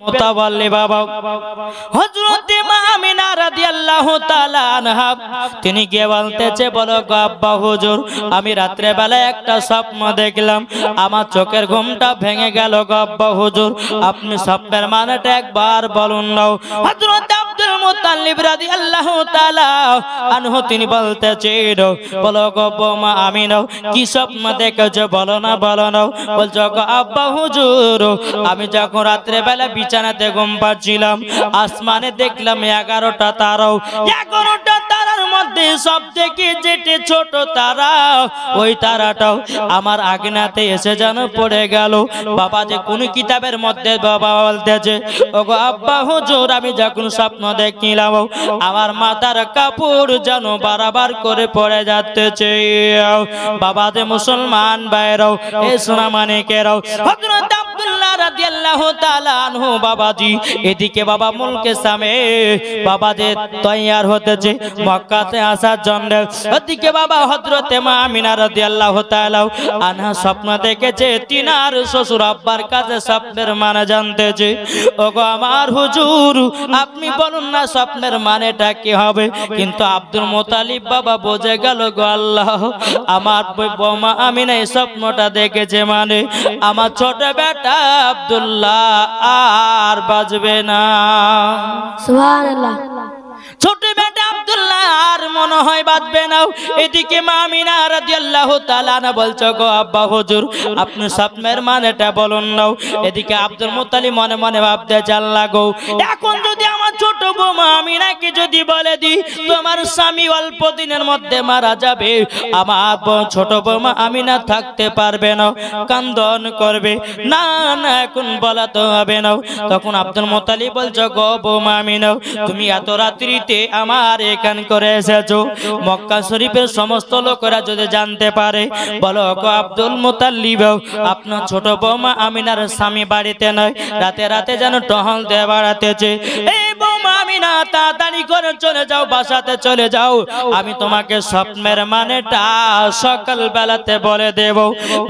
মুতাওয়াল্লি বাবা হযরত মা আমিনা রাদিয়াল্লাহু তাআলা আনহা তিনি গিয়ে বলতেছে, বলো গো আব্বা হুজুর, আমি রাত্রে বেলা একটা স্বপ্ন দেখলাম, আমার চোখের ঘুমটা ভেঙে গেল গো আব্বা হুজুর, আপনি স্বপ্নের মানেটা একবার বলুন না। হযরত আব্দুল মুত্তালিব রাদিয়াল্লাহু তাআলা আনহু তিনি বলতেছেন, বলো গো মা আমিনা কি স্বপ্ন দেখেছো, বলো না বলো না। বলছো গো আব্বা হুজুর, আমি যখন রাত্রে বেলা বিছানাতে ঘুম পাচ্ছিলাম, আসমানে দেখলাম 11টা তারা, 11টা তারার মধ্যে সবথেকে যেটা ছোট তারা, ওই তারাটাও আমার আগনাতে এসে যেন পড়ে গেল। বাবা যে কোন কিতাবের মধ্যে বাবা বলতেছে, ওগো আব্বা হুজুর, আমি যখন স্বপ্ন দেখছিলাম আমার মাথার কাপড় যেন বারবার করে পড়ে যাচ্ছে। বাবা যে মুসলমান ভাইরাও, এ সোনা মানিকেরাও, হযরত আব্দুল্লাহ রাদিয়াল্লাহু তাআলা আনহু বাবাজি এদিকে বাবা মুলকে সামে বাবা যে তৈয়ার হতেছে মক্কাতে আসার জন্য, ওদিকে বাবা হযরতে মা আমিনা রাদিয়াল্লাহু তাআলা আনহা স্বপ্ন দেখেছে, তিনার শ্বশুর আব্বার কাছে স্বপ্নের মানে জানতেছে। ওগো আমার হুজুর, আপনি বলুন না স্বপ্নের মানেটা কি হবে। কিন্তু আব্দুল মুত্তালিব বাবা বুঝে গেল, গো আল্লাহ, আমার বৌমা আমিনা এই স্বপ্নটা দেখেছে মানে আমার ছোট বেটা আব্দুল্লাহ আর বাজবে না। সুবহানাল্লাহ। ছোট বেটা আব্দুল্লাহ আর মনে হয় বাঁচবে না। এদিকে মা আমিনা রাদিয়াল্লাহু তাআলা না বলছো, গো আব্বা হুজুর, আপনি স্বপ্নের মানেটা বলুন না। এদিকে আব্দুল মুত্তালিব মনে মনে ভাবতে চাল্লা, গো এখন যদি আমার ছোট বৌমা আমিনাকে যদি বলে দি তোমার স্বামী অল্প দিনের মধ্যে মারা যাবে, আমার ছোট বৌমা আমিনা থাকতে পারবে না, কান্দন করবে, না না এখন বলা তো হবে না। তখন আব্দুল মুত্তালিব বলছো, গো বৌমা আমিনা, তুমি এত রাত্রিতে আমার এখান করে এসেছো, মক্কা শরীফের সমস্ত লোকেরা যদি জানতে পারে, বলো গো আব্দুল মুত্তালিব, আপনার ছোট বৌমা আমিনার স্বামী বাড়িতে নয়, রাতে রাতে যেন টহল দিয়ে বেড়াতেছে। এই বৌমা আমিনা তাড়াতাড়ি করে চলে যাও, বাসাতে চলে যাও, আমি তোমাকে স্বপ্নের মানেটা সকাল বেলাতে বলে দেব।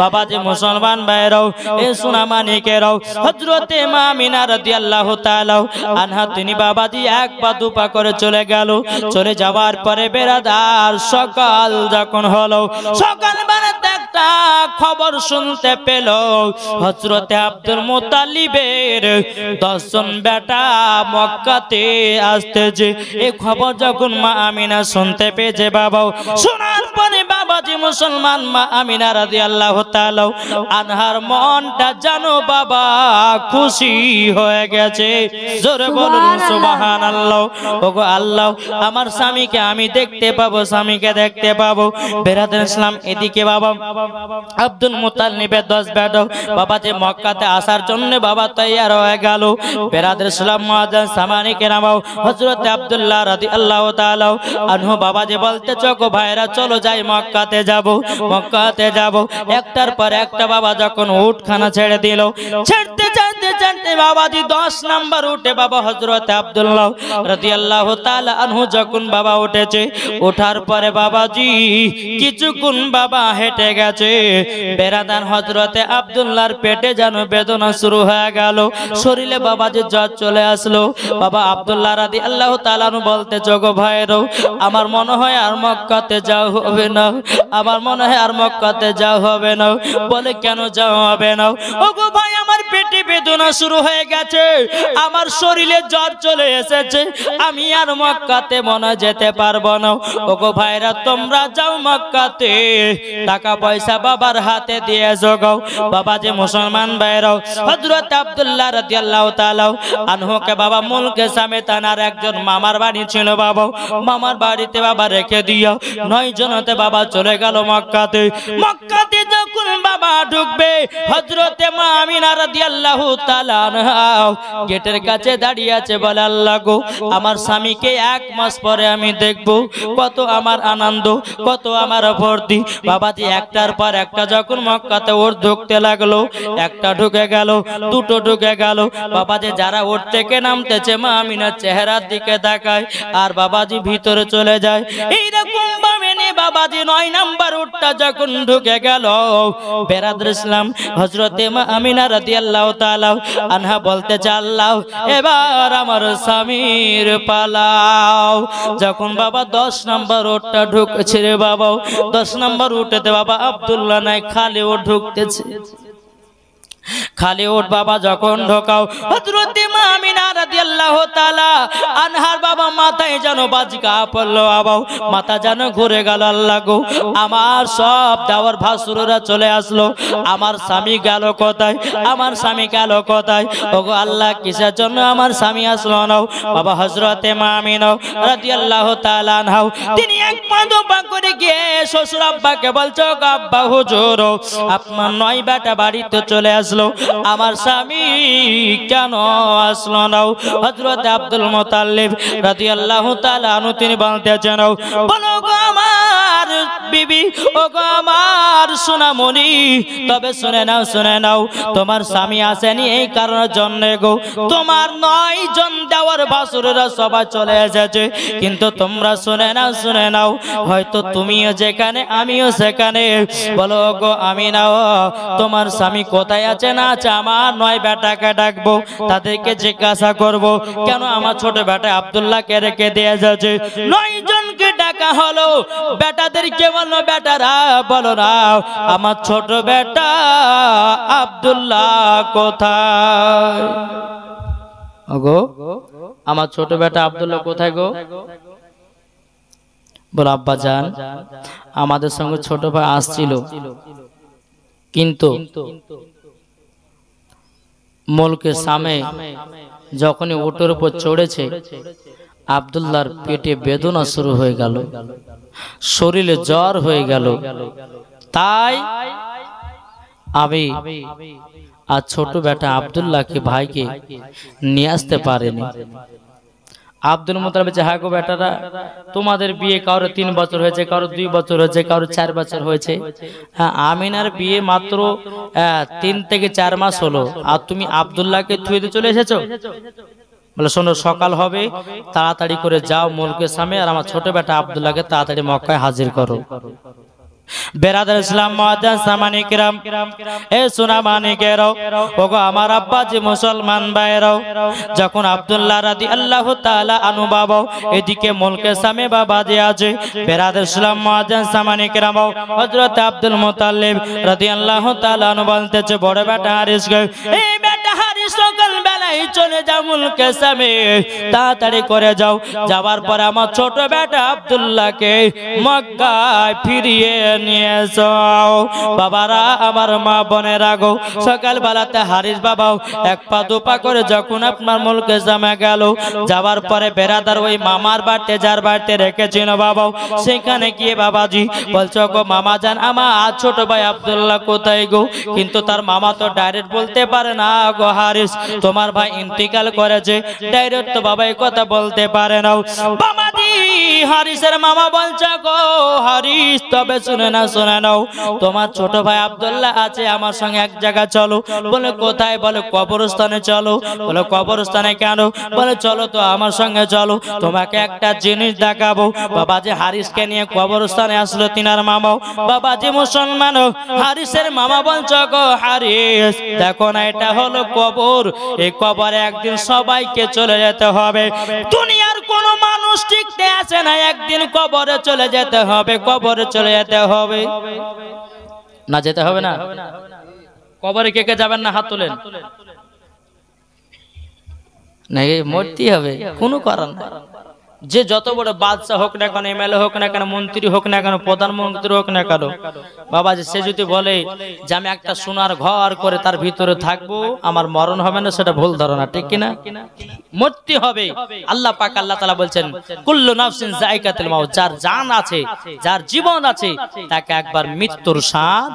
বাবা যে মুসলমান ভাইরাও, এ সোনা মানিকেরাও, হযরতে মা আমিনা রাদিয়াল্লাহু তাআলা আনহা তিনি বাবাজি এক পা দুপা করে চলে গেল। চলে যাওয়ার পরে বেরাদার সকাল যখন হলো, সকাল বেলাতে একটা খবর শুনতে পেল, হযরতে আব্দুল মুত্তালিবের 10 জন বেটা মক্কাতে আসতেছে। এই খবর যখন মা আমিনা শুনতে পেয়েছে, বাবা শোনার পরে বাবাজি মুসলমান মা আমিনা রাদিয়াল্লাহু তাআলা আনহার মনটা জানো বাবা খুশি হয়ে গেছে। জোরে বলুন সুবহানাল্লাহ। ওগো আল্লাহ, আমার স্বামীকে আমি দেখতে পাবো, স্বামীকে দেখতে পাবো। বেরাদার ইসলাম এদিকে বাবা আব্দুল মুত্তালিবের 10 বেটা বাবা যে মক্কাতে আসার জন্য বাবা তৈয়ার হয়ে গেল। বেরাদার ইসলাম মুআজ্জাজ সামানি কেরাম হযরত আব্দুল্লাহ রাদিয়াল্লাহু তাআলা আনহু বাবা যে বলতে, চোখো ভাইরা চলো যাই মক্কাতে যাব, মক্কাতে যাব। একটার পর একটা বাবা যখন উটখানা ছেড়ে দিল, ছেড়তে চাইতে চাইতে বাবাজি 10 নাম্বার উঠে বাবা হযরত আব্দুল্লাহ রাদিয়াল্লাহু তাআলা আনহু যখন বাবা উঠেছে, ওঠার পরে বাবাজি কিছুক্ষণ বাবা হেঁটে গেছে। বেরাদান হযরতে আব্দুল্লাহর পেটে যেন বেদনা শুরু হয়ে গেল, শরীরে বাবাজি জ্বর চলে আসলো। বাবা আব্দুল্লাহ রাদিয়াল্লাহু তাআলা আনহু বলতে, গো ভাইরো, আমার মনে হয় আর মক্কাতে যাওয়া হবে না, আমার মনে হয় আর মক্কাতে যাওয়া হবে না। বলে কেন যাওয়া হবে না? ওগো ভাই, আমার পেটে বেদনা শুরু হয়ে গেছে, আমার শরীরে জ্বর চলে এসেছে, আমি আর মক্কাতে মনে যেতে পারবো না। ওগো ভাইরা, তোমরা যাও মক্কাতে, টাকা পয়সা বাবার হাতে দিয়ে যোগাও। বাবা যে মুসলমান ভাইরাও, হযরত আব্দুল্লাহ রাদিয়াল্লাহু তাআলা আনহুকে বাবা মুলকে সামে তানার একজন মামার বাড়ি ছিল, বাবা মামার বাড়িতে বাবা রেখে দিও। 9 জনতে বাবা চলে গেল মক্কাতে। মক্কাতে যখন বাবা ঢুকবে, হযরতে মা আমিনা রাদিয়াল্লাহু তাআলা আনহা গেটের কাছে দাঁড়িয়ে আছে, বলে আল্লাহ গো, আমার স্বামীকে 1 মাস পরে আমি দেখব, কত আমার আনন্দ, কত আমার ভর্তি। বাবাজি একটার পর একটা যখন মক্কাতে ওর ঢুকতে লাগলো, একটা ঢুকে গেল, দুটো ঢুকে গেল। বাবাজি যারা ওর থেকে নামতেছে মা আমিনার চেহারার দিকে তাকায় আর বাবাজি ভিতরে চলে যায়। এইরকম ভাবে বাবাজি 9 নাম্বার উটটা যখন ঢুকে গেল বেরাদর ইসলাম হযরতে মা আমিনা রাদিয়াল্লাহু তাআলা আনহা বলতে চাল্লাও এবার আমার স্বামীর পালাও। যখন বাবা 10 নাম্বার উটটা ঢুকছে রে বাবা, 10 নাম্বার উটেতে বাবা আব্দুল্লাহ নাই, খালি ও ঢুকতেছে। খালি উট বাবা যখন ঢোকাও হযরতে মা আমিনা রাদিয়াল্লাহু তাআলা আনহার বাবা মাথায় যেন বাজকা পড়লো, বাবা মাথা যেন ঘুরে গেল। আল্লাহ গো, আমার সব দেওয়ার ভাসুররা চলে আসলো, আমার স্বামী গেল কোথায়, আমার স্বামী গেল কোথায়? ওগো আল্লাহ, কিসের জন্য আমার স্বামী আসলো না? বাবা হযরতে মা আমিনা রাদিয়াল্লাহু তাআলা আনহা তিনি এক পা দুপা করে গিয়ে শ্বশুর আব্বাকে বলছো, আব্বা হুজুর আপনার 9 বেটা বাড়িতে চলে আসলো, আমার স্বামী কেন আসলো না? হযরত আব্দুল মুতাল্লিব রাদিয়াল্লাহু তাআলা আনহু তিনি বলতেছেন, বলো গো আমার বিবি, ও গো আমার সোনামণি, তবে শুনে নাও, শুনে নাও, তোমার স্বামী আসেনি এই কারণের জন্য গো, তোমার 9 জন দেওয়ার ভাসুরেরা সবাই চলে এসেছে, কিন্তু তোমরা শুনে নাও, শুনে নাও, হয়তো তুমিও যেখানে আমিও সেখানে। বলো গো আমিনা, তোমার স্বামী কোথায় আছে না আছে? আমার 9 বেটাকে ডাকবো, তাদেরকে জিজ্ঞাসা করব কেন আমার ছোট বেটা আব্দুল্লাহকে রেখে দিয়ে যাচ্ছে। 9 জনকে ডাকা হলো, বেটাদেরকে বলল, বেটারা বলো না আমার ছোট বেটা আব্দুল্লাহ কোথায়? ওগো আমার ছোট বেটা আব্দুল্লাহ কোথায় গো? বলো আব্বা জান, আমাদের সঙ্গে ছোট ভাই আসছিল, কিন্তু মুলকের সামনে যখনই উটের উপর চড়েছে আব্দুল্লাহর পেটে বেদনা শুরু হয়ে গেল, শরীরে জ্বর হয়ে গেল, তাই আমি আর ছোট বেটা আব্দুল্লাহকে ভাইকে নিয়ে আসতে পারেনি। আব্দুল মুতালিব বলছে, হ্যাঁ গো বেটারা, তোমাদের বিয়ে কারো 3 বছর হয়েছে, কারো 2 বছর হয়েছে, কারো 4 বছর হয়েছে, আমিনার বিয়ে মাত্র 3 থেকে 4 মাস হলো, আর তুমি আব্দুল্লাহকে থুয়ে চলে এসেছো? বলে শোনো, সকাল হবে, তাড়াতাড়ি করে যাও মুলকের সামনে, আর আমার ছোট বেটা আব্দুল্লাহকে তাড়াতাড়ি মক্কায় হাজির করো। বেরাদার ইসলাম মুআজ্জাজ সামানি কিরাম, এ সোনা মানিকেরাও, ওগো আমার আব্বা যে মুসলমান ভাইরাও, যখন আব্দুল্লাহ রাদিয়াল্লাহু তাআলা আনহু বাবা এদিকে মুলকের সামনে বাবা যে আছে, বেরাদার ইসলাম মুআজ্জাজ সামানি কিরাম, হযরত আব্দুল মুতাল্লিব রাদিয়াল্লাহু তাআলা আনহু বলতেছে, বড় বেটা হারিস গে, এই বেটা হারিস সকাল বেলায় চলে যাও মুলকের সামনে, তাড়াতাড়ি করে যাও, যাওয়ার পরে আমার ছোট বেটা আব্দুল্লাহকে মক্কায় ফিরিয়ে নিয়ে যাও। বাবারা, আমার মা বোনেরা গো, সকাল বেলাতে হারিস বাবাও 1 পা 2 পা করে যখন আপনার মুলকে জামা গেল, যাওয়ার পরে বেরাদার ওই মামার বাড়িতে, যার বাড়িতে রেখেছিল বাবাও, সেখানে গিয়ে বাবাজি বলছো, গো মামা জান, আমার ছোট ভাই আব্দুল্লাহ কোথায় গো? কিন্তু তার মামা তো ডাইরেক্ট বলতে পারে না গো হারিস, তোমার ভাই ইন্তিকাল করেছে, ডাইরেক্ট তো বাবা এই কথা বলতে পারে না। বাবাজি হারিসের মামা বলছে, গো হারিস, তবে শুনে না, শুনে নাও, তোমার ছোট ভাই আব্দুল্লাহ আছে, আমার সঙ্গে এক জায়গা চলো। বলে কোথায়? বলে কবরস্থানে চলো। বলে কবরস্থানে কেন? বলে চলো তো আমার সঙ্গে চলো, তোমাকে একটা জিনিস দেখাবো। বাবাজি হারিসকে নিয়ে কবরস্থানে আসলো তিনার মামাও, বাবাজি মুসলমান, হারিসের মামা বলছে, গো হারিস দেখো না, এটা হলো কবর, এই কবরে একদিন সবাইকে চলে যেতে হবে, দুনিয়ার কোন মানুষ টিকতে আসে না, একদিন কবরে চলে যেতে হবে, কবরে চলে যেতে হবে না, যেতে হবে না? কবরে কে কে যাবেন না? হাত তোলেন। না, মরতে হবে, কোনো কারণ না। যে যত বড় বাদশা হোক না কেন, এমএলএ হোক না কেন, মন্ত্রী হোক না কেন, প্রধানমন্ত্রী হোক না কেন, বাবা সে যদি বলে যে আমি একটা সোনার ঘর করে তার ভিতরে থাকবো, আমার মরণ হবে না, সেটা ভুল ধারণা, ঠিক কিনা? মরতে হবে। আল্লাহ পাক আল্লাহ তাআলা বলছেন, কুল্লু নাফসিন যায়কাতুল মাউত, যার জান আছে, যার জীবন আছে, তাকে একবার মৃত্যুর স্বাদ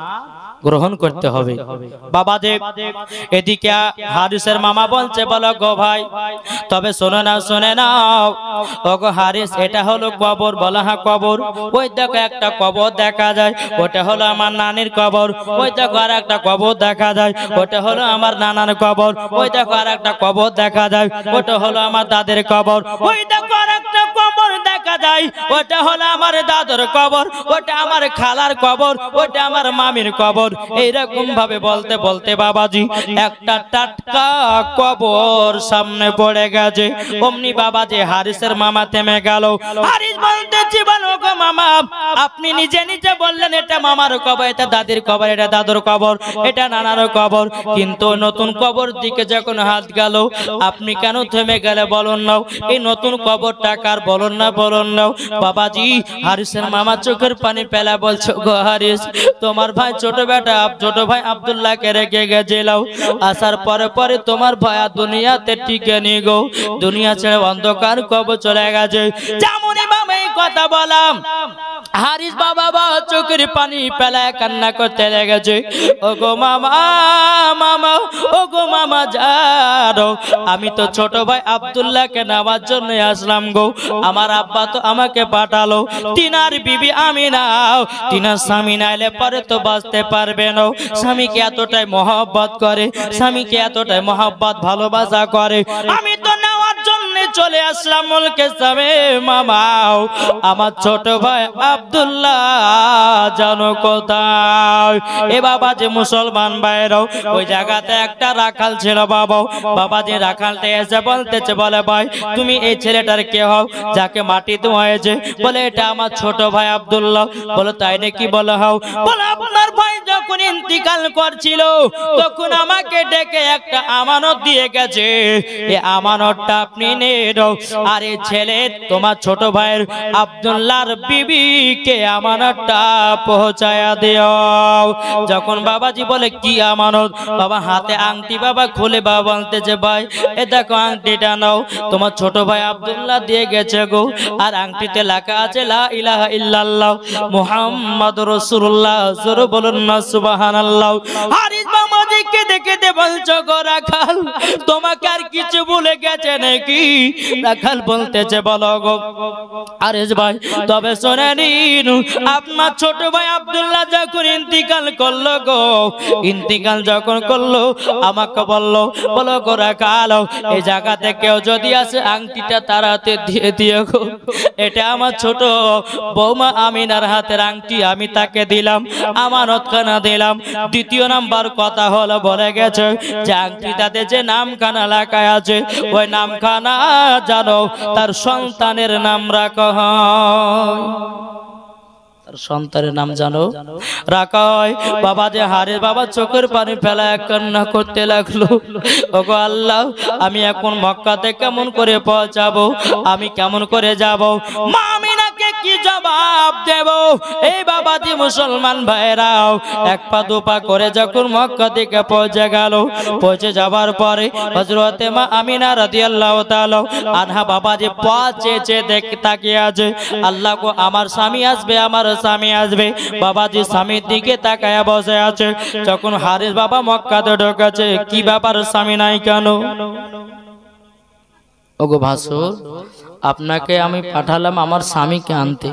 গ্রহণ করতে হবে। বাবা দেব এদিকে হারিসের মামা বলছে, বলো গো ভাই, তবে শোনো না, শুনে নাও, ও গো হারিস, এটা হলো কবর। বলা হ্যাঁ কবর, ওই দেখো একটা কবর দেখা যায়, ওটা হলো আমার নানির কবর। ওই দেখো আর একটা কবর দেখা যায়, ওটা হলো আমার নানার কবর। ওই দেখো আর একটা কবর দেখা যায়, ওটা হলো আমার দাদের কবর। ওই দেখো আর একটা কবর দেখা যাই, ওটা হলো আমার দাদুর কবর, ওটা আমার খালার কবর, ওটা আমার মামির কবর। এইরকম ভাবে বলতে বলতে বাবাজি একটা টাটকা কবর সামনে পড়ে গেছে। অমনি বাবাজি হারিসের মামা থেমে গেল। হারিস বলতেছি, বলো গো মামা, আপনি নিজে নিজে বললেন এটা মামার কবর, এটা দাদির কবর, এটা দাদুর কবর, এটা নানার কবর, কিন্তু নতুন কবর দিকে যখন হাত গেল আপনি কেন থেমে গেলে বলুন না? এই নতুন কবরটা কার বলুন না, বলুন না। বাবাজি হারিসের মামা চোখের পানি ফেলা বলছো, গো হারিস, তোমার ভাই ছোট ভাই আব্দুল্লাহকে রেখে গেছিল, আসার পরে পরে তোমার ভাই দুনিয়াতে টিকে নি গো, দুনিয়া ছেড়ে অন্ধকার কবর চলে গেছে। যেমনই মামা এই কথা বলাম, হারিস বাবা চোখের পানি ফেলায় কান্না করতে লেগেছে। ও গো মামা, মামা, ও গো মামা যাও, আমি তো ছোট ভাই আব্দুল্লাহকে নেওয়ার জন্য আসলাম গো, আমার আব্বা তো আমাকে পাঠালো, তিনার বিবি আমিনা, তিনার স্বামী নাইলে পরে তো বাঁচতে পারবে না। স্বামীকে এতটাই মহব্বত করে, স্বামীকে এতটাই মহব্বত ভালোবাসা করে, আমি তো নেওয়ার জন্য চলে আসলাম মুলকে যাবে। মামাও আমার ছোট ভাই আব্দুল্লাহ জানো কোথায়? এ বাবা যে মুসলমান ভাইরাও ওই জায়গাতে একটা রাখাল ছিল বাবা। বাবা যে রাখালটা এসে বলতেছে, বলে ভাই তুমি এই ছেলেটার কে হও যাকে মাটিতে হয়েছে? বলে এটা আমার ছোট ভাই আব্দুল্লাহ। বলে তাই নাকি? বলে হও। বলে আপনার ভাই যখন ইন্তিকাল করছিল তখন আমাকে ডেকে একটা আমানত দিয়ে গেছে, এই আমানতটা আপনি নেন, আর এই ছেলে তোমার ছোট ভাইয়ের আব্দুল্লাহর বিবিকে আমানতটা পৌঁছায়া দিও। যখন বাবাজি বলে কি আমানত? বাবা হাতে আংটি বাবা খুলে বাবা বলতেছে, ভাই এ দেখো আংটিটা নাও, তোমার ছোট ভাই আব্দুল্লাহ দিয়ে গেছে গো, আর আংটিতে লেখা আছে লা ইলাহা ইল্লাল্লাহ মুহাম্মাদুর রাসূলুল্লাহ, জোরে বলুন না সুবহানাল্লাহ। হারিস বাবাজিকে দেখে বলছো গো রাখাল, তোমাকে আর কিছু ভুলে গেছে নাকি? রাখাল বলতেছে, বলো গো হারিস ভাই, তবে শুনে নিন, আপনার ছোট ভাই আব্দুল্লাহ যখন ইন্তিকাল করলো গো, ইন্তিকাল যখন করলো আমাকে বললো, বলো গো রাখাল, এই জায়গাতে কেউ যদি আসে আংটিটা তার হাতে দিয়ে দিও গো, এটা আমার ছোট বৌমা আমিনার হাতের আংটি, আমি তাকে দিলাম, আমানতখানা দিলাম। দ্বিতীয় নাম্বার কথা হলো, বলে গেছে যে আংটিটাতে যে নামখানা লেখা আছে ওই নামখানা জানো তার সন্তানের নাম রাখা হয়, তার সন্তানের নাম জানো রাখা হয়। বাবা যে হারের বাবা চোখের পানি ফেলা কান্না করতে লাগলো, ওগো আল্লাহ, আমি এখন মক্কাতে কেমন করে পৌঁছাবো, আমি কেমন করে যাব, মা আমিনাকে কি জবাব দেব? এই বাবাজি মুসলমান ভাইরাও এক পা দু পা করে যখন মক্কা থেকে পৌঁছে গেল, পৌঁছে যাবার পরে হযরতে মা আমিনা রাদিয়াল্লাহু তাআলা আনহা বাবাজি পা চেয়ে দেখে তাকিয়ে আছে, আল্লাহ গো আমার স্বামী আসবে, আমার স্বামী আসবে। বাবাজি স্বামীর দিকে তাকায়া বসে আছে। যখন হারিস বাবা মক্কাতে ঢোকেছে, কি ব্যাপার স্বামী নাই কেন? ওগো ভাসুর, আপনাকে আমি পাঠালাম আমার স্বামীকে আনতে,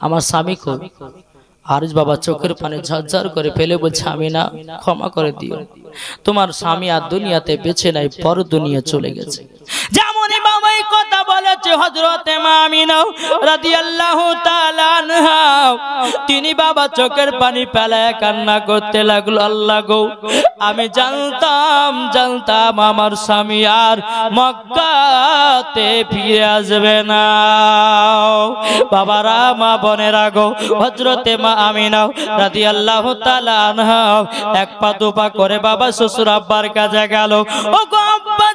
আমার স্বামী কই? হারিস বাবা চোখের পানি ঝরঝর করে ফেলে বলছে, আমিনা ক্ষমা করে দিও, তোমার স্বামী আর দুনিয়াতে বেঁচে নাই, পর দুনিয়া চলে গেছে। যেমনই বাবা এই কথা বলেছে হযরতে মা আমিনা রাদিয়াল্লাহু তাআলা আনহা, তিনি বাবা চোখের পানি ফেলায় কান্না করতে লাগলো, আল্লাহ গো, আমি জানতাম আমার স্বামী আর মক্কাতে ফিরে আসবে না। বাবারা, মা বোনেরা গো, হযরতে মা আমিনা রাদিয়াল্লাহু তাআলা আনহা এক পা দু পা করে বাবা শ্বশুর আব্বার কাছে গেল, ও গো আব্বা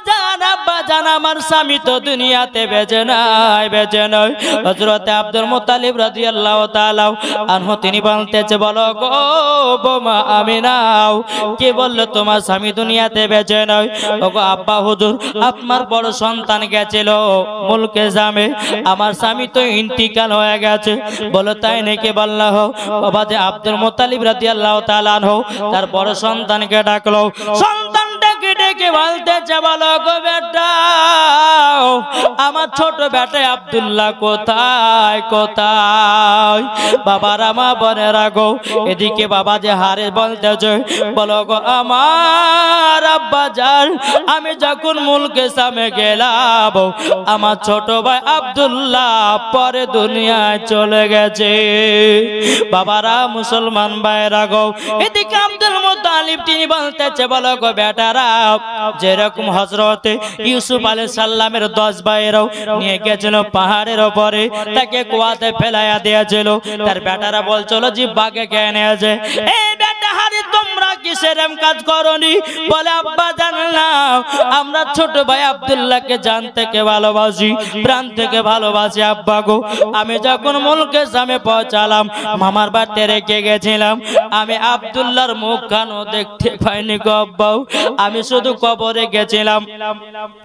জান, আমার স্বামী তো দুনিয়াতে বেঁচে নাই। হযরতে আব্দুল মুত্তালিব রাদিয়াল্লাহু তাআলা আনহু তিনি বলতেছে, বলো গো বোমা আমিনা, কে বললো তোমার স্বামী দুনিয়াতে বেঁচে নাই? ও গো আব্বা হুজুর, আপনার বড় সন্তান গেছিল মুলকে জামে, আমার স্বামী তো ইন্তিকাল হয়ে গেছে। বলো তাই নাকি? বললাহ। বাবা যে আব্দুল মুত্তালিব রাদিয়াল্লাহু তাআলা আনহু তার বড় সন্তানকে ডাকলো, সন্তানটাকে ডেকে বলতেছে, বলো গো বেটা আমার ছোট বেটা আব্দুল্লাহ কোথায় কোথায়? বাবারা মা বোনেরা গো, এদিকে বাবা যে হারে বলতেছে, বলো গো আমার আব্বা জান, আমি যখন মুলকে সামে গেলাম, আমার ছোট ভাই আব্দুল্লাহ পরে দুনিয়ায় চলে গেছে। বাবারা মুসলমান ভাইরা গো, এদিকে আব্দুল মুত্তালিব তিনি বলতেছে, বলো গো বেটারা, যেরকম হযরতে ইউসুফ আলাইহিস সালামের 10 ভাইরাও নিয়ে গেছিল পাহাড়ের উপরে, তাকে কুয়াতে ফেলাইয়া দিয়েছিল। তার বেটারা বলছিল যে বাগে কে নিয়েছে। এই বেটা হারি, তোমরা কিসের এম কাজ করনি? বলে আব্বা জানলাম, আমরা ছোট ভাই আব্দুল্লাহকে জান থেকে ভালোবাসি, প্রাণ থেকে ভালোবাসি আব্বা গো। আমি যখন মুলকে সামনে পৌঁছালাম, মামার বাড়িতে রেখে গেছিলাম, আমি আব্দুল্লাহর মুখখানও দেখতে পাইনি গো আব্বাও, আমি শুধু কবরে গেছিলাম।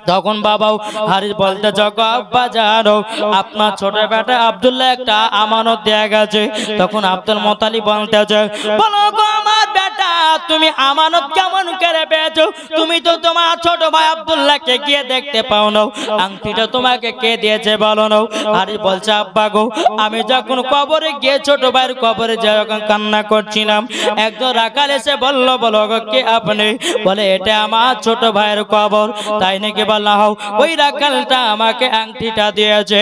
তখন বাবাও হারিস বলতে, যখন আব্বা জানো আপনার ছোট বেটা আব্দুল্লাহ একটা আমানত দেয়া গেছে। তখন আব্দুল মুত্তালিব বলতেছে, বলো গো আমার বেটা, তুমি আমানত কেমন করে পেয়েছো? তুমি তো তোমার ছোট ভাই আব্দুল্লাহকে গিয়ে দেখতে পাও না, আংটিটা তোমাকে কে দিয়েছে বলো না? হারিস বলছে, আব্বা গো, আমি যখন কবরে গিয়ে ছোট ভাইয়ের কবরে যখন কান্না করছিলাম, একজন রাখাল এসে বলল, বলো গো কে আপনি? বলে এটা আমার ছোট ভাইয়ের কবর। তাই নাকি? বললাম, ওই রাখালটা আমাকে আংটিটা দিয়েছে।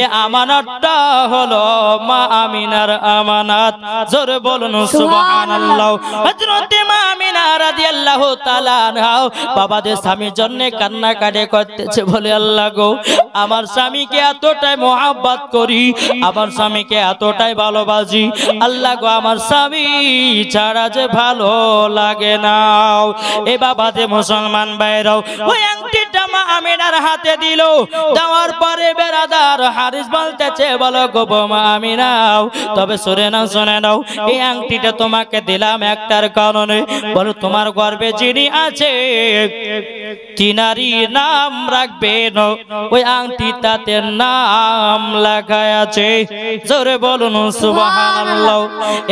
এই আমানতটা হলো মা আমিনার আমানত। জোরে বলুন সুবহানাল্লাহ। হযরত মা আমিনা রাদিয়াল্লাহু তাআলা আনহা বাবাদের স্বামীর জন্য কান্নাকাটি করতেছে, বলে আল্লাহ গো, আমার স্বামীকে এতটাই মহব্বত করি, আমার স্বামীকে এতটাই ভালোবাসি, আল্লাহ গো আমার স্বামী ছাড়া যে ভালো লাগে না। এ বাবাতে মুসলমান ভাইরাও ওই আংটিটা মা আমিনার হাতে দিল। দেওয়ার পরে বেরাদার হারিস বলতেছে, বলো গো মা আমিনাও, তবে শুনে নাও শুনে নাও, এই আংটিটা তোমাকে দিলাম একটার কারণে। বলো তোমার গর্বে যিনি আছে তিনারই নাম রাখবেন, ওই আংটিটাতে নাম লেখা আছে। জোরে বলুন সুবহানাল্লাহ।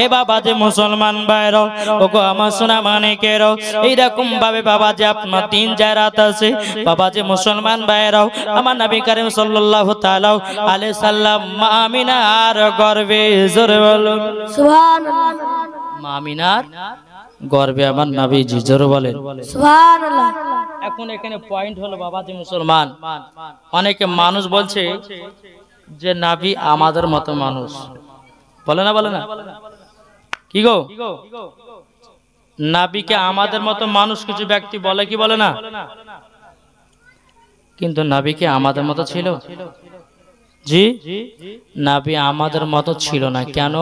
এ বাবা যে মুসলমান ভাইরাও, ওগো আমার সোনা মানিকেরও, এইরকম ভাবে বাবা যে আপনার 3 জায়রাত আছে। বাবা যে মুসলমান ভাইরাও, আমার নবী করিম সাল্লাল্লাহু তাআলা আলাইহি সাল্লাম মা আমিনার গর্বে, জোরে বলুন সুবহানাল্লাহ। মা আমিনার গর্বে আমার নবীজি, জোরে বলেন সুবহানাল্লাহ। এখন এখানে পয়েন্ট হলো বাবা যে মুসলমান, অনেকে মানুষ বলছে যে নবী আমাদের মতো মানুষ, বলে না বলে না? কি গো, নবীকে আমাদের মতো মানুষ কিছু ব্যক্তি বলে কি বলে না? কিন্তু নবীকে আমাদের মতো ছিল? জি, নবী আমাদের মতো ছিল না। কেন?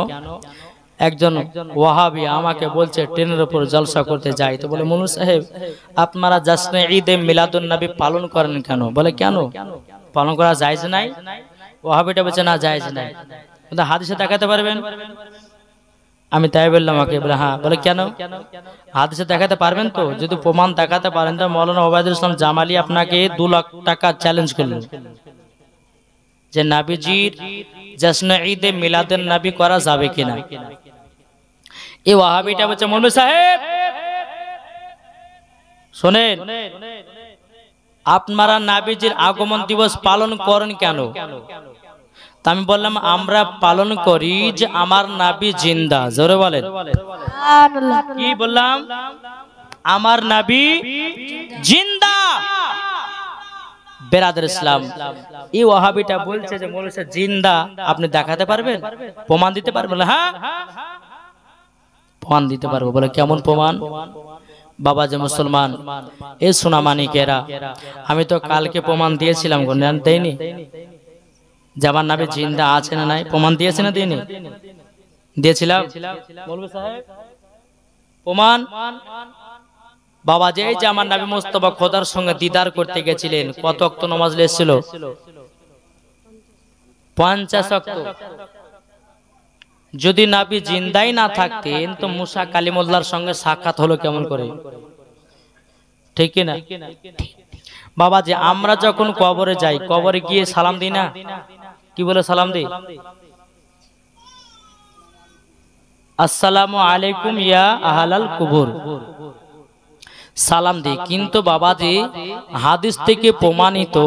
একজন ওয়াহাবি আমাকে বলছে ট্রেনের উপর জলসা করতে যাই, তো বলে মুন্নু সাহেব আপনারা জাশ্নে ঈদে মিলাদুন নবী পালন করেন কেন? বলে কেন পালন করা জায়েজ নাই? ওয়াহাবিটা বলছে না জায়েজ নাই। কিন্তু হাদিসে দেখাতে পারবেন? আমি তাই বললাম ওকে, বলে হ্যাঁ। বলে কেন? হাদিসে দেখাতে পারবেন তো? যদি প্রমাণ দেখাতে পারেন তো মাওলানা ওবায়দুল ইসলাম জামালি আপনাকে 2 লাখ টাকা চ্যালেঞ্জ করলো যে নবীজির জাশ্নে ঈদে মিলাদুন নবী করা যাবে কিনা। এই ওয়াহাবিটা বলছে মুন্নু সাহেব শোনেন, আপনারা নবীজির আগমন দিবস পালন করেন কেন? তা আমি বললাম আমরা পালন করি যে আমার নবী জিন্দা। জোরে বলেন সুবহানাল্লাহ। কি বললাম? আমার নবী জিন্দা। বেরাদার ইসলাম, এই ওয়াহাবিটা বলছে যে মৌলানা জিন্দা, আপনি দেখাতে পারবেন, প্রমাণ দিতে পারবেন? হ্যাঁ প্রমাণ দিতে পারবো। বলে কেমন প্রমাণ? বাবা যে মুসলমান, এই সোনা মানিকেরা, আমি তো কালকে প্রমাণ দিয়েছিলাম, দেয়নি যে আমার নবী জিন্দা আছে না নাই? প্রমাণ দিয়েছে না দিইনি? দিয়েছিলাম। বলবে সাহেব প্রমাণ? বাবা যে এই যে আমার নবী মুস্তাফা খোদার সঙ্গে দিদার করতে গেছিলেন, কত ওয়াক্ত নামাজ এসেছিল? 50 ওয়াক্ত। যদি নবী জিন্দাই না থাকতেন তো মুসা কালিমুল্লাহর সঙ্গে সাক্ষাৎ হলো কেমন করে? ঠিক কি না? বাবা যে আমরা যখন কবরে যাই, কবরে গিয়ে সালাম দিই না? কি বলে সালাম দিই? আসসালামু আলাইকুম ইয়া আহলাল কুবুর। সালাম দিই, কিন্তু বাবাজি হাদিস থেকে প্রমাণিত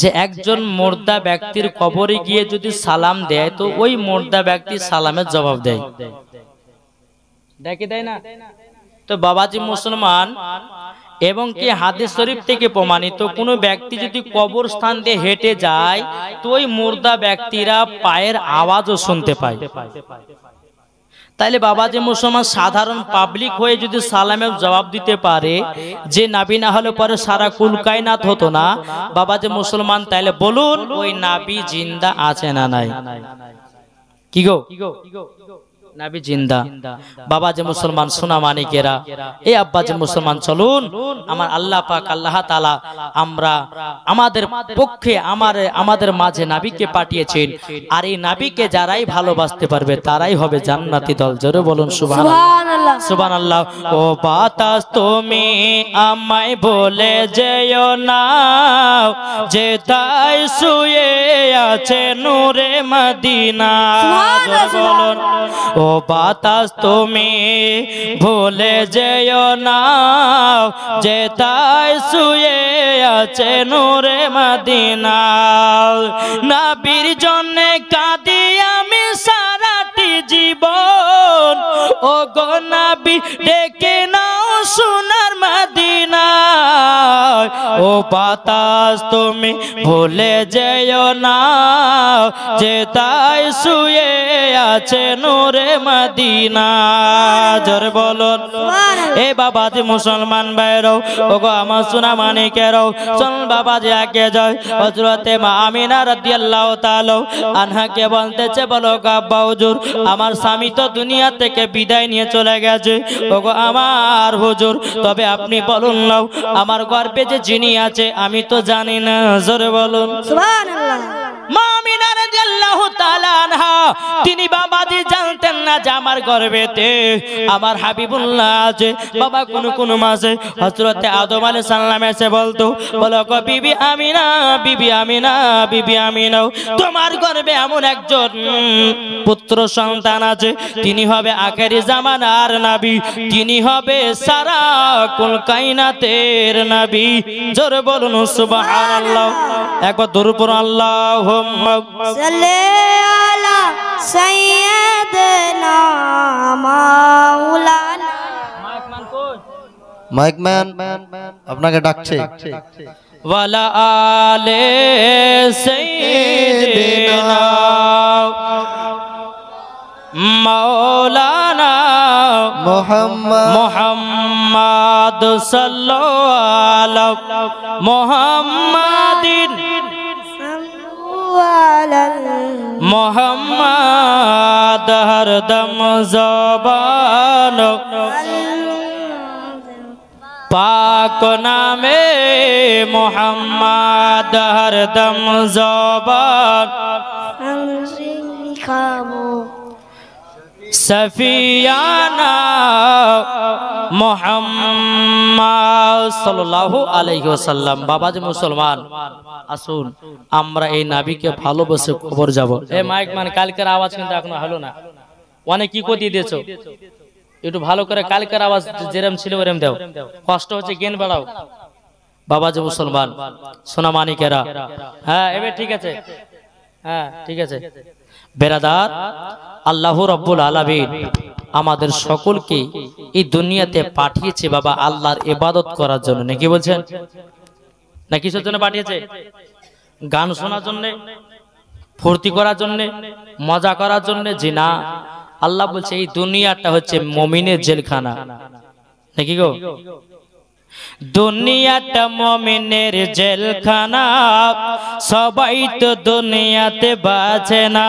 যে একজন মুর্দা ব্যক্তির কবরে গিয়ে যদি সালাম দেয় তো ওই মুর্দা ব্যক্তি সালামের জবাব দেয়, দেয় না? তো বাবাজি মুসলমান, এবং কি হাদিস শরীফ থেকে প্রমাণিত কোন ব্যক্তি যদি কবরস্থান দিয়ে হেঁটে যায় তো ওই মুর্দা ব্যক্তিরা পায়ের আওয়াজও শুনতে পায়। তাইলে বাবাজি মুসলমান সাধারণ পাবলিক হয়ে যদি সালামের জবাব দিতে পারে, যে নাবি না হলে পরে সারা কুল কায়নাত হতো না। বাবাজি মুসলমান, তাইলে বলুন ওই নাবি জিন্দা আছে না নাই? কি গো, নাবি জিন্দা। বাবাজি মুসলমান, সোনা মানিকেরা, এই আব্বাজি মুসলমান, চলুন আমার আল্লাহ পাক আল্লাহ তাআলা আমাদের পক্ষে আমাদের মাঝে নাবিকে পাঠিয়েছেন, আর এই নাবিকে যারাই ভালোবাসতে পারবে তারাই হবে জান্নাতি দল। জোরে বলুন সুবহানাল্লাহ, সুবহানাল্লাহ। ও বাতাস তুমি আমায় বলে যেও না, যে তাই শুয়ে আছে নূরে মদিনা। জোরে বলুন। ও বাতাস তুমি ভুলে যেও না, যে তাই শুয়ে আছে নূরে মদিনা। নবীর জন্য কাঁদি আমি সারাটি জীবন, ও গো নবী ডেকে নাও সোনার মদিনা। ও বাতাস তুমি ভুলে যেও না, যে তাই শুয়ে আছে নূরে মদিনা। জোরে বলুন। এ বাবাজি মুসলমান ভাইরাও, ওগো আমার সোনা মানিকেরাও, চল বাবাজি আগে যাই। হযরতে মা আমিনা রাদিয়াল্লাহু তাআলা আনহাকে বলতেছে, বলো গো আব্বা হুজুর, আমার স্বামী তো দুনিয়া থেকে বিদায় নিয়ে চলে গেছে। ওগো আমার হুজুর, তবে আপনি বলুন নাও আমার গর্ভে যে যিনি আছে আমি তো জানি না। জোরে বলুন সুবহানাল্লাহ। মা আমিনা রাদিয়াল্লাহু তাআলা আনহা তিনি বাবাজি জানতেন না যে আমার গর্ভেতে আমার হাবিবুল্লাহ আছে। বাবা কোন মাসে হযরতে আদম আলাইহিস সালাম এসে বলতো, বলো গো বিবি আমিনা, বিবি আমিনা, বিবি আমিনা, তোমার গর্ভে এমন একজন পুত্র সন্তান আছে, তিনি হবে আখেরি জামানার নবী, তিনি হবে সারা কুল কায়নাতের নবী। জোরে বলুন সুবহানাল্লাহ। একবার দরুদ পড়ুন, আল্লাহুম্মা সাল্লি আলা সাইয়্যিদিনা মাওলানা। মাইক ম্যান আপনাকে ডাকছে। ওয়ালা আলে সাইয়্যিদিনা মাওলানা মুহাম্মদ সাল্লাল্লাহু আলা মুহাম্মাদিন মোহাম্মদ হরদম জবান পাক নামে মোহাম্মদ হরদম জবান সফিয়ানা মুহাম্মদ সাল্লাল্লাহু আলাইহি ওয়াসাল্লাম। বাবাজি মুসলমান, আসুন আমরা এই নবীকে ভালোবেসে কবর যাব। এ মাইক মান, কালকের আওয়াজ কিন্তু এখনো হলো না, অনেক কি করে দিয়েছো, একটু ভালো করে কালকের আওয়াজ যেরম ছিল ওরম দাও, কষ্ট হচ্ছে জ্ঞান বাড়াও। বাবাজি মুসলমান, সোনা মানিকেরা, হ্যাঁ এবার ঠিক আছে, হ্যাঁ ঠিক আছে। বেরাদার, আল্লাহ রাব্বুল আলামিন আমাদের সকলকে এই দুনিয়াতে পাঠিয়েছে বাবা আল্লাহর ইবাদত করার জন্য, নাকি বলছেন? না কিসের জন্য পাঠিয়েছে? গান শোনার জন্য, ফুর্তি করার জন্য, মজা করার জন্য? জি না, আল্লাহ বলছে এই দুনিয়াটা হচ্ছে মুমিনের জেলখানা, নাকি গো? দুনিয়াটা মুমিনের জেলখানা, সবাই তো দুনিয়াতে বাঁচে না,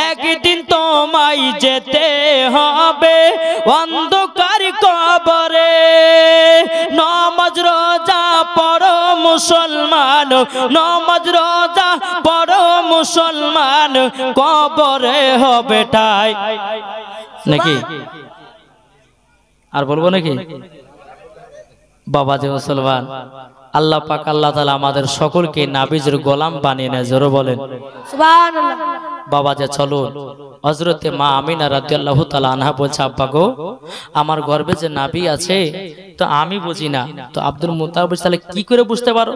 একদিন তোমায় যেতে হবে অন্ধকার কবরে। নামাজ রোজা পড়ো মুসলমান, নামাজ রোজা পড়ো মুসলমান, কবরে হবে ঠাই, নাকি? আর বলবো নাকি? বাবাজি মুসলমান, আল্লাহ পাক আল্লাহ তাআলা আমাদের সকলকে নাবিজের গোলাম বানিয়ে নেয়। জোরে বলেন সুবহানাল্লাহ। বাবা যে চলো হযরতে মা আমিনা রাদিয়াল্লাহু তাআলা আনহা বলছে আব্বা গো আমার গর্ভে যে নাবি আছে তো আমি বুঝি না তো আব্দুল মুত্তালিব বলছে তাহলে কি করে বুঝতে পারো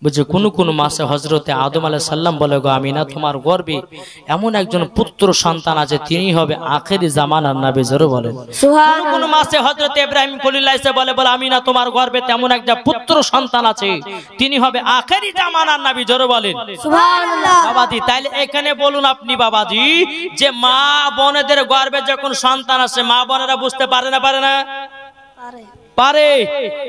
বুঝে কোন মাসে হযরতে আদম আলাইহিস সালাম বলে গো আমিনা তোমার গর্ভে এমন একজন পুত্র সন্তান আছে তিনি হবে আখেরি জামানার নবী জোরে বলেন সুবহানাল্লাহ কোন মাসে হযরতে ইব্রাহিম খলিলুল্লাহ এসে বলে আমিনা তোমার গর্ভে তেমন একটা পুত্র সন্তান আছে তিনি হবে আখেরি জামানার নবী জোরে বলেন সুবহানাল্লাহ বাবাজি তাইলে এখানে বলুন আপনি বাবাজি যে মা বোনেদের গর্ভে যখন সন্তান আসে মা বোনেরা বুঝতে পারে না পারে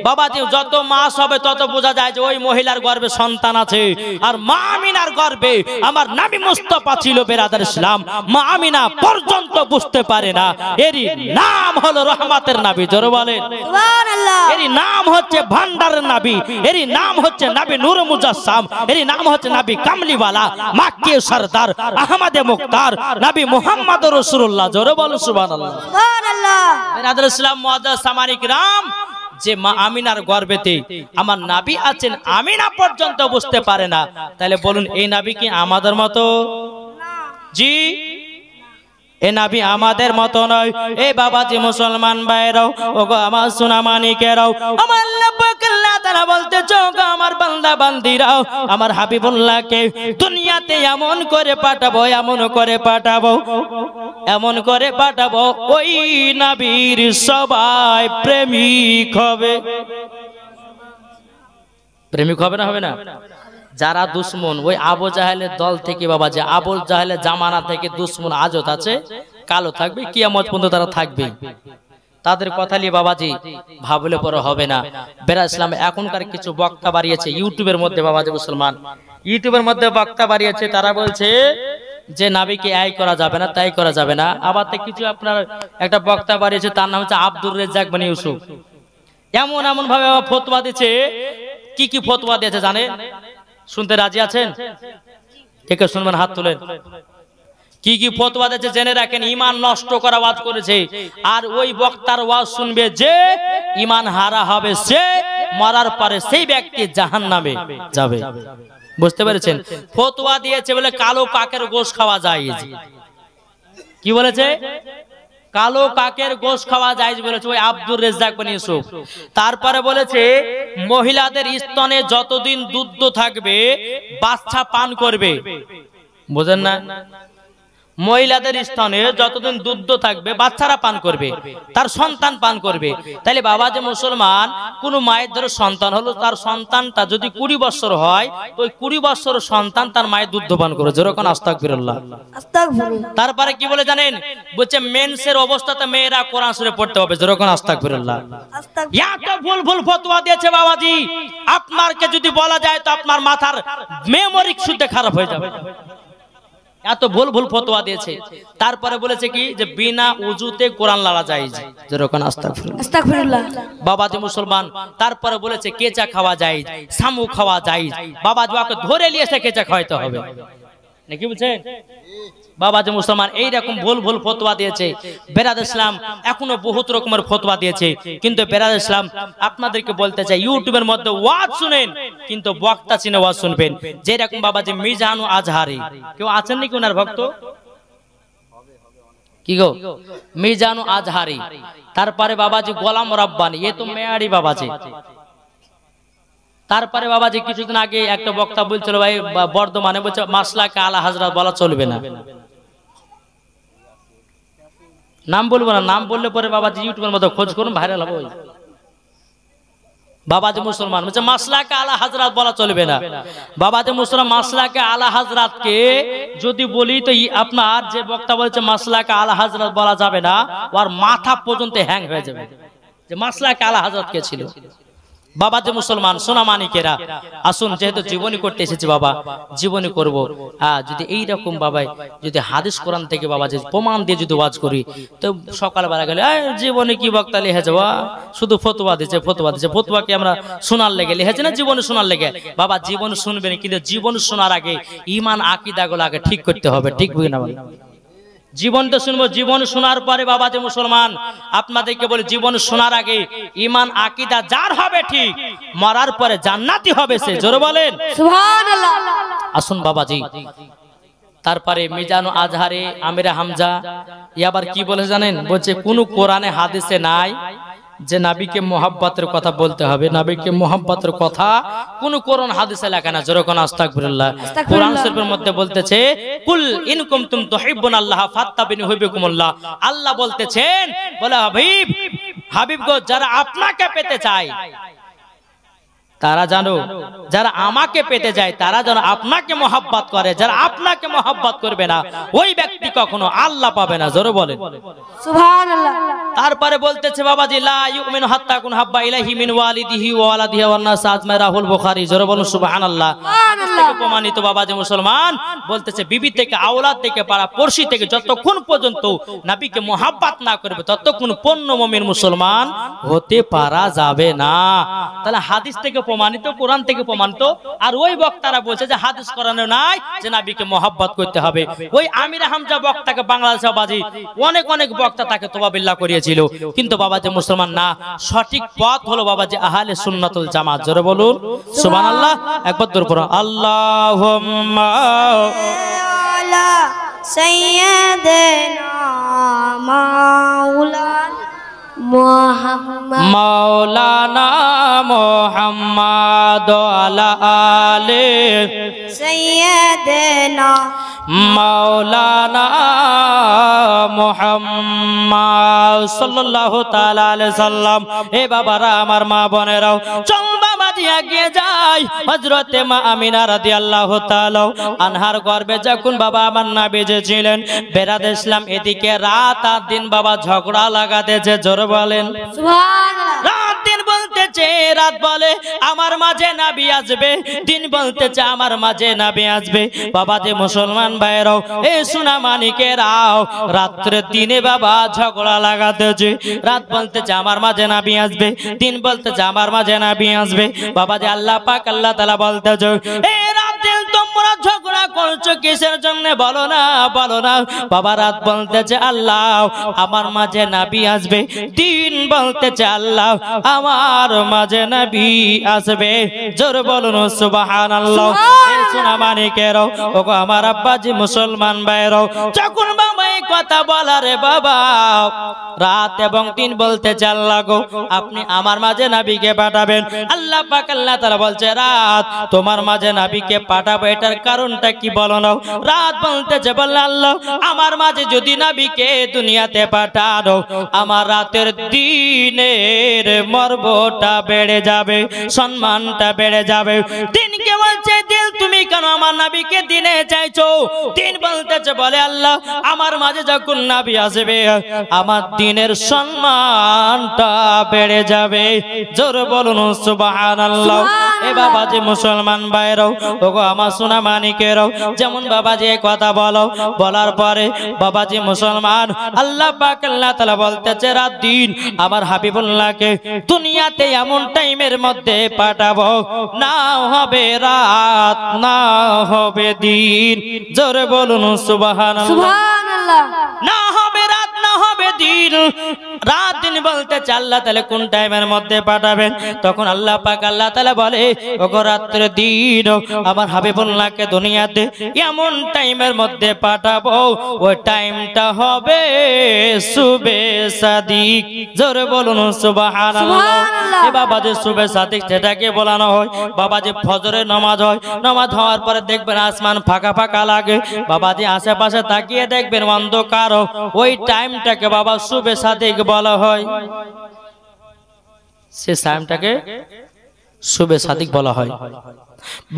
বাবাজি যত মাস হবে তত বোঝা যায় যে ওই মহিলার গর্ভে সন্তান আছে আর মা আমিনার গর্ভে আমার নবী মুস্তাফা ছিল বেরাদার ইসলাম মা আমিনা পর্যন্ত বুঝতে পারে না এরই নাম হলো রহমতের নবী জোরে বলেন সুবহানাল্লাহ এরই নাম হচ্ছে ভান্ডারের নবী এরই নাম হচ্ছে নবী নূর মুজাসসাম এরই নাম হচ্ছে নবী কামলিওয়ালা মাক্কি সরদার আহমদে মুখতার নবী মুহাম্মদ রাসূলুল্লাহ জোরে বলেন সুবহানাল্লাহ সুবহানাল্লাহ বেরাদার ইসলাম মুআজ্জাজ সামানী কিরাম যে মা আমিনার গর্ভেতে আমার নবী আছেন আমিনা পর্যন্ত বুঝতে পারে না তাহলে বলুন এই নবী কি আমাদের মতো জি এ নবী আমাদের মতো নয় এই বাবাজি মুসলমান ভাইরাও ওগো আমার সোনা মানিকেরাও আমার আল্লাহ পাক আল্লাহ তাআলা বলতেছে ওগো আমার বান্দা বান্দিরাও আমার হাবিবুল্লাহকে দুনিয়াতে এমন করে পাঠাবো ওই নবীর সবাই প্রেমিক হবে না হবে না যারা দুশ্মন ওই আবু জাহেলের দল থেকে বাবা যে আবু জাহেলের জামানা থেকে দুশ্মন আজত আছে কালো থাকবে কিয়ামত পর্যন্ত তারা থাকবে তাদের কথা নিয়ে বাবাজি ভাবলে পরে হবে না বেরা ইসলাম এখনকার কিছু বক্তা বাড়িয়েছে ইউটিউবের মধ্যে বাবাজি মুসলমান ইউটিউবের মধ্যে বক্তা বাড়িয়েছে তারা বলছে যে নবীকে এই করা যাবে না তাই করা যাবে না আবার কিছু আপনার একটা বক্তা বাড়িয়েছে তার নাম হচ্ছে আব্দুর রেজ্জাক বনি ইউসুফ এমন ভাবে ফতোয়া দিচ্ছে কি ফতোয়া দিয়েছে জানেন শুনতে রাজি আছেন কে শুনবেন হাত তুলেন কি ফতোয়া দিয়েছে জেনে রাখেন ঈমান নষ্ট করা ওয়াজ করেছে আর ওই বক্তার ওয়াজ শুনবে যে ঈমান হারা হবে সে মরার পরে সেই ব্যক্তি জাহান্নামে যাবে বুঝতে পেরেছেন ফতোয়া দিয়েছে বলে কালো কাকের গোশত খাওয়া যায় কি বলেছে কালো কাকের গোশত খাওয়া যায় বলেছে ওই আব্দুর রেজ্জাক বনি ইউসুফ তারপরে বলেছে মহিলাদের স্তনে যতদিন দুধ থাকবে বাচ্চা পান করবে বুঝেন না মহিলাদের স্তনে যতদিন দুধ থাকবে বাচ্চারা পান করবে তার সন্তান পান করবে তাহলে বাবা যে মুসলমান কোন মায়ের ধরে সন্তান হলো তার সন্তানটা যদি 20 বছর হয় তো ওই 20 বছর সন্তান তার মায়ের দুধ পান করে যেরকম আস্তাগফিরুল্লাহ আস্তাগফিরুল্লাহ তারপরে কি বলে জানেন বলছে মেন্সের অবস্থাতে মেয়েরা কোরআন শরীফ পড়তে হবে যেরকম আস্তাগফিরুল্লাহ এত ভুল ফতোয়া দিয়েছে বাবাজি আপনারকে যদি বলা যায় তো আপনার মাথার মেমোরি শুদ্ধ খারাপ হয়ে যাবে এত ভুল ফতোয়া দিয়েছে তারপরে বলেছে কি যে বিনা উযুতে কোরআন লালা জায়েজ যেরকম আস্তাগফিরুল্লাহ বাবাজি মুসলমান তারপরে বলেছে কেচা খাওয়া জায়েজ শামু খাওয়া জায়েজ বাবা জোয়াকে ধরে নিয়ে এসে কেচা খাওয়াইতে হবে নাকি বুঝছেন বাবাজি মুসলমান এই রকম ভুল ফতোয়া দিয়েছে বেরাদ ইসলাম এখনো বহুত রকমের ফতোয়া দিয়েছে কিন্তু বেরাদ ইসলাম আপনাদেরকে বলতে চাই ইউটিউবের মধ্যে ওয়াজ শুনেন কিন্তু বক্তা চিনে ওয়াজ শুনবেন যেরকম বাবাজি মিজানু আজহারি কেউ আছেন নাকি ওনার ভক্ত কি গো মিজানু আজহারি তারপরে বাবাজি গোলাম রব্বানি এ তো মেয়ারি বাবাজি তারপরে বাবাজি কিছুদিন আগে একটা বক্তা বলছিল ভাই বর্ধমানে বলছে মাসলাকে আলা হযরত বলা চলবে না নাম বলবো না নাম বললে পরে বাবাজি ইউটিউবের মধ্যে খোঁজ করুন ভাইরাল হবে বাবাজি মুসলমান বলছে মাসলাকে আলা হযরত বলা চলবে না বাবাজি মুসলমান মাসলাকে আলা হযরতকে যদি বলি তো আপনার যে বক্তা বলছে মাসলাকে আলা হযরত বলা যাবে না ওর মাথা পর্যন্ত হ্যাং হয়ে যাবে যে মাসলাকে আলা হযরত কে ছিল বাবাজি মুসলমান সোনা মানিকেরা আসুন যেহেতু জীবনী করতে এসেছি বাবা জীবনী করব যদি এই রকম বাবা যদি হাদিস কোরআন থেকে বাবা যে প্রমাণ দিয়ে যদি ওয়াজ করি তো সকালবেলা গেলে জীবনে কি বক্তা লিখে যাওয়া শুধু ফতোয়া দিচ্ছে ফতোয়াকে আমরা শোনার লেগে লিখেছি না জীবনে শোনার লেগে বাবা জীবন শুনবেন কিন্তু জীবন শোনার আগে ঈমান আকীদাগুলো আগে ঠিক করতে হবে ঠিক বুঝি না জীবনটা শুনবো জীবন শোনার পরে বাবাজি মুসলমান আপনাদেরকে বলি জীবন শোনার আগে ঈমান আকীদা যার হবে ঠিক মরার পরে জান্নাতি হবে সে জোরে বলেন সুবহানাল্লাহ আসুন বাবাজি তারপরে মিজানু আজহারে আমিরে হামজা আবার কি বলে জানেন, বলছে কোন কোরআনে হাদিসে নাই যে নবীকে মোহাব্বতের কথা বলতে হবে। নবীকে মোহাব্বতের কথা কোন কোরআন হাদিসে লেখা না। জোরে কোন আস্তাগফিরুল্লাহ। কোরআন শরীফের মধ্যে বলতেছে কুল ইন কুনতুম তুহিব্বুনাল্লাহ ফাত্তাবিনি হুবিকুমুল্লাহ। আল্লাহ বলতেছেন, বলে হাবিব গো, যারা আপনাকে পেতে চায় তারা জানো, যারা আমাকে পেতে যায় তারা যেন আপনাকে মোহাব্বত করে। যারা আপনাকে মোহাব্বত করবে না ওই ব্যক্তি কখনো আল্লাহ পাবে না। জোরে বলেন সুবহানাল্লাহ। তারপরে বলতেছে বাবাজি লা ইউমিনু হাত্তা কুন হাব্বা ইলাইহি মিন ওয়ালিদিহি ওয়া ওয়ালাদিহি ওয়ান নাস আজমাই রাহুল বুখারী। জোরে বলুন সুবহানাল্লাহ। থেকে প্রমাণিত বাবাজি মুসলমান বলতেছে বিবি থেকে আওলাদ থেকে পাড়া পড়শি থেকে যতক্ষণ পর্যন্ত নবীকে মোহাব্বত না করবে ততক্ষণ পূর্ণ মুমিন মুসলমান হতে পারা যাবে না। তাহলে হাদিস থেকে প্রমাণিত, কোরআন থেকে প্রমাণিত। আর ওই বক্তারা বলছে যে হাদিস কোরআনে নাই যে নবীকে মোহাব্বত করতে হবে। ওই আমির হামজা বক্তাকে বাংলাদেশে বাবাজি অনেক অনেক বক্তা তাকে তোবাবিল্লাহ করিয়েছিল, কিন্তু বাবাজি মুসলমান না। সঠিক পথ হলো বাবাজি আহলে সুন্নাতুল জামাত। জোরে বলুন সুবহানাল্লাহ। একবার দূর পড়ো আল্লাহুম্মা আলা সাইয়্যিদিনা মাওলানা মুহাম্মদ মাওলানা মুহাম্মদ আলা আলে সাইয়্যিদিনা মাওলানা মুহাম্মদ সাল্লাল্লাহু তাআলা আলাইহি সাল্লাম। এ বাবারা, আমার মা বোনেরাও, চল বাবাজি এগিয়ে যাই। হযরতে মা আমিনা রাদিয়াল্লাহু তাআলা আনহার গর্ভে যখন বাবা আমার নবীজি ছিলেন, বেরাদ ইসলাম এদিকে রাত আর দিন বাবা ঝগড়া লাগাতেছে। জোরে বলেন সুবহানাল্লাহ। রাত দিন বলতেছে, রাত বলে আমার মাঝে নবী আসবে, দিন বলতেছে আমার মাঝে নবী আসবে। বাবা যে মুসলমান ভাইরাও, এ সোনা মানিকেরাও, রাত্রে দিনে বাবা ঝগড়া লাগাতেছে। রাত বলতেছে আমার মাঝে নবী আসবে, দিন বলতেছে আমার মাঝে নবী আসবে। বাবা যে আল্লাহ পাক আল্লাহ তাআলা বলতেছে, এ রাত দিন তোমরা ঝগড়া করছো কিসের জন্য বলো না, বলো না। বাবা রাত বলতেছে আল্লাহ আমার মাঝে নবী আসবে, দিন বলতেছে আল্লাহ আমার মাঝে নবী আসবে। জোর বলুন সুবহানাল্লাহ। এই সোনা মানিকেরও, ওগো আমার আব্বাজি মুসলমান ভাইরাও, যখন বাবা এই কথা বলা রে বাবা, রাত এবং দিন বলতেছে আল্লাহ গো আপনি আমার মাঝে নবীকে পাঠাবেন। আল্লাহ পাক আল্লাহ তাআলা বলছে রাত তোমার মাঝে নবীকে পাঠাবো, এটার কারণটা কি বলো না। রাত বলতেছে বললে আল্লাহ আমার মাঝে যদি নবীকে দুনিয়াতে পাঠানো, আমার রাতের দিনের মর্বটা বেড়ে যাবে, সম্মানটা বেড়ে যাবে। দিনকে বলছে দিল তুমি কেন আমার নবীকে দিনে চাইছো? দিন বলতেছে বলে আল্লাহ আমার মাঝে যখন নবী আসবে আমার দিনের সম্মানটা বেড়ে যাবে। জোর বলুন সুবহানাল্লাহ। এ বাবা যে মুসলমান ভাইরাও, ওগো আমার সোনা মানিকেরাও, যেমন বাবা যে কথা বলো, বলার পরে বাবা যে মুসলমান আল্লাহ পাক আল্লাহ তাআলা বলতেছে রাত দিন আমার হাবিবুল্লাহকে দুনিয়াতে এমন টাইমের মধ্যে পাঠাবো, না হবে রাত না হবে দিন। জোরে বলুন সুবহানাল্লাহ। সুবহানাল্লাহ। না হবে রাত না হবে দিন। রাত দিন বলতে আল্লাহ তাআলা কোন টাইমের মধ্যে পাঠাবেন? তখন আল্লাহ পাক আল্লাহ তাআলা বলে ওগো রাত্রে দিন আমার হাবিবুল্লাহকে দুনিয়াতে এমন টাইমের মধ্যে পাঠাবো, ওই টাইমটা হবে সুবে সাদিক। জোরে বলুন সুবহানাল্লাহ। এ বাবা যে সুবে সাদিক সেটাকে বলানো হয় বাবা যে ফজরের নামাজ হয়, নামাজ হওয়ার পরে দেখবেন আসমান ফাঁকা ফাঁকা লাগে, বাবা যে আশেপাশে তাকিয়ে দেখবেন অন্ধকার, ওই টাইমটাকে বাবা সুবে সাদিক বলা হয়। সে টাইমটাকে সুবে সাদিক বলা হয়।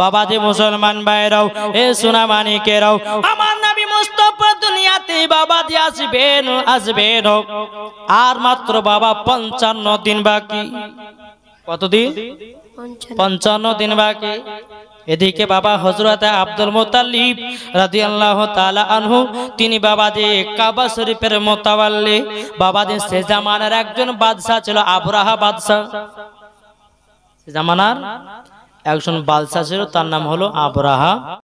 বাবা যে মুসলমান ভাইরাও, এ সোনা মানিকেরাও, আমার নবী মুস্তাফা দুনিয়াতে বাবা যে আসবেন আসবেন, আর মাত্র বাবা 55 দিন বাকি। কতদিন? 55 দিন বাকি। এদিকে বাবা হযরত আব্দুল মুত্তালিব রাদিয়াল্লাহু তাআলা আনহু, তিনি বাবা যে কাবা শরীফের মুতাওয়াল্লি, বাবা যে সে জামানার একজন বাদশা ছিল, আবরাহা বাদশা। সে জামানার একজন বাদশা ছিল, তার নাম হলো আবরাহা।